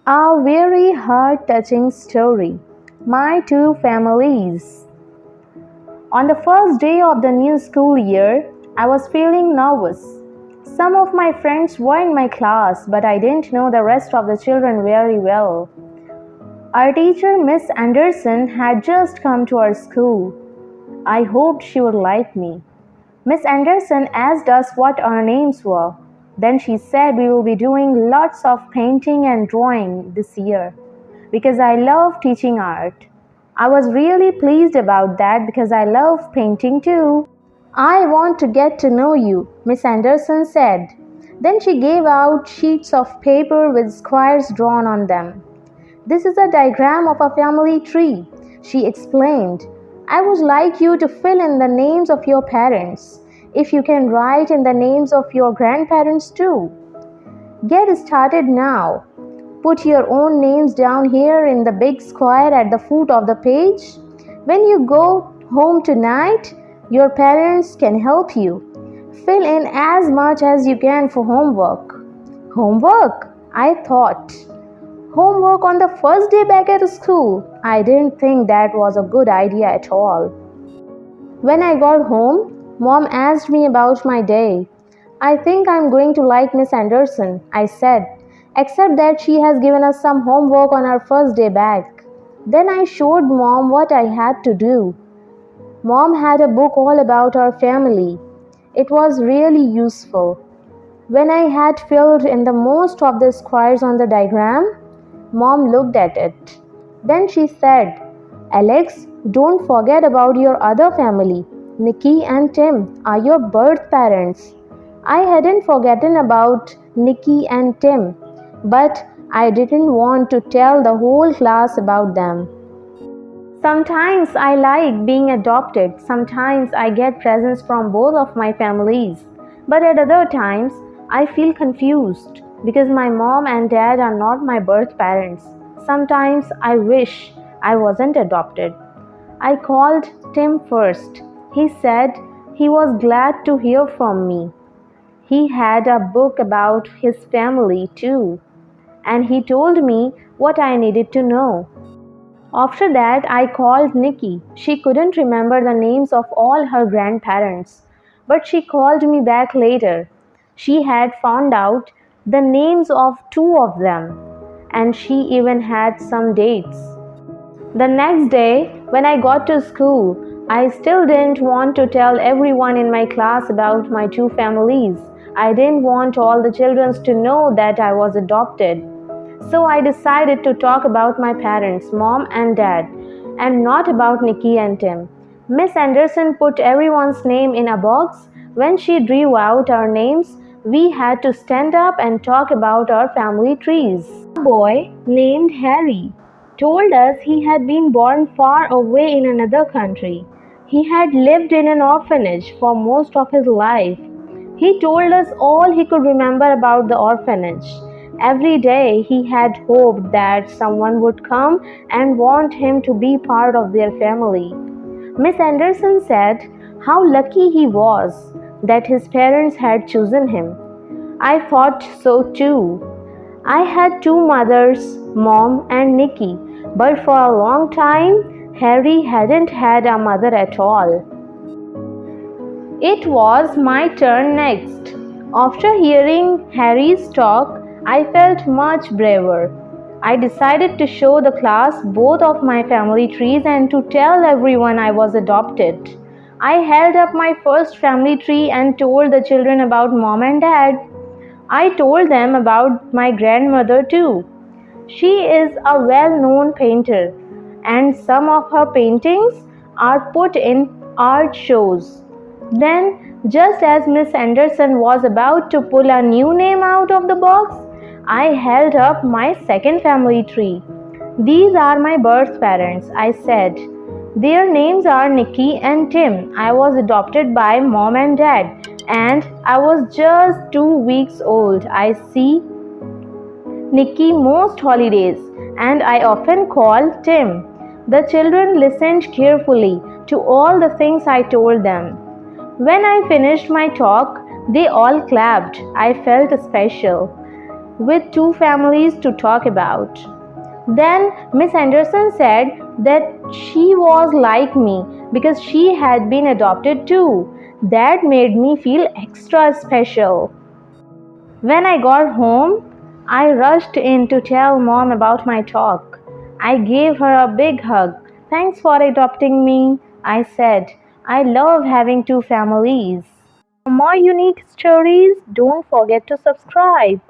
A very heart-touching story. My two families. On the first day of the new school year, I was feeling nervous. Some of my friends were in my class, but I didn't know the rest of the children very well. Our teacher, Miss Anderson, had just come to our school. I hoped she would like me. Miss Anderson asked us what our names were. Then she said we will be doing lots of painting and drawing this year because I love teaching art. I was really pleased about that because I love painting too. I want to get to know you, Miss Anderson said. Then she gave out sheets of paper with squares drawn on them. This is a diagram of a family tree, she explained. I would like you to fill in the names of your parents. If you can write in the names of your grandparents too. Get started now. Put your own names down here in the big square at the foot of the page. When you go home tonight, your parents can help you. Fill in as much as you can for homework. Homework? I thought. Homework on the first day back at school? I didn't think that was a good idea at all. When I got home, Mom asked me about my day. I think I'm going to like Miss Anderson, I said, except that she has given us some homework on our first day back. Then I showed Mom what I had to do. Mom had a book all about our family. It was really useful. When I had filled in the most of the squares on the diagram, Mom looked at it. Then she said, Alex, don't forget about your other family. Nikki and Tim are your birth parents. I hadn't forgotten about Nikki and Tim, but I didn't want to tell the whole class about them. Sometimes I like being adopted. Sometimes I get presents from both of my families. But at other times, I feel confused because my mom and dad are not my birth parents. Sometimes I wish I wasn't adopted. I called Tim first. He said he was glad to hear from me. He had a book about his family too, and he told me what I needed to know. After that, I called Nikki. She couldn't remember the names of all her grandparents, but she called me back later. She had found out the names of two of them, and she even had some dates. The next day, when I got to school, I still didn't want to tell everyone in my class about my two families. I didn't want all the children to know that I was adopted. So I decided to talk about my parents, mom and dad, and not about Nikki and Tim. Miss Anderson put everyone's name in a box. When she drew out our names, we had to stand up and talk about our family trees. A boy named Harry told us he had been born far away in another country. He had lived in an orphanage for most of his life. He told us all he could remember about the orphanage. Every day he had hoped that someone would come and want him to be part of their family. Miss Anderson said how lucky he was that his parents had chosen him. I thought so too. I had two mothers, Mom and Nikki, but for a long time, Harry hadn't had a mother at all. It was my turn next. After hearing Harry's talk, I felt much braver. I decided to show the class both of my family trees and to tell everyone I was adopted. I held up my first family tree and told the children about Mom and Dad. I told them about my grandmother too. She is a well-known painter, and some of her paintings are put in art shows. Then, just as Miss Anderson was about to pull a new name out of the box, I held up my second family tree. These are my birth parents, I said. Their names are Nikki and Tim. I was adopted by Mom and Dad, and I was just 2 weeks old. I see Nikki most holidays, and I often call Tim. The children listened carefully to all the things I told them. When I finished my talk, they all clapped. I felt special. with two families to talk about. Then Miss Anderson said that she was like me because she had been adopted too. That made me feel extra special. When I got home, I rushed in to tell Mom about my talk. I gave her a big hug. Thanks for adopting me, I said. I love having two families. For more unique stories, don't forget to subscribe.